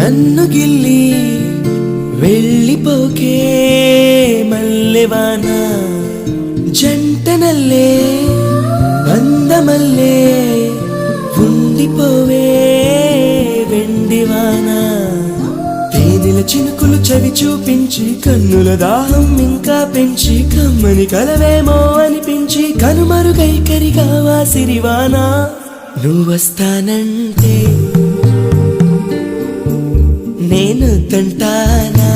నన్ను గిల్లి వెళ్ళిపోకే మల్లెవాన జంటనల్లే అందమల్లే ఉండిపోవే వెండివాన తేనెల చినుకులు చవి చూపించి కన్నుల దాహం ఇంకా పెంచి కమ్మని కలవేమో అనిపించి కనుమరుగైకరిగా సిరివాన నువ్వొస్తానంటే నేను తంటానా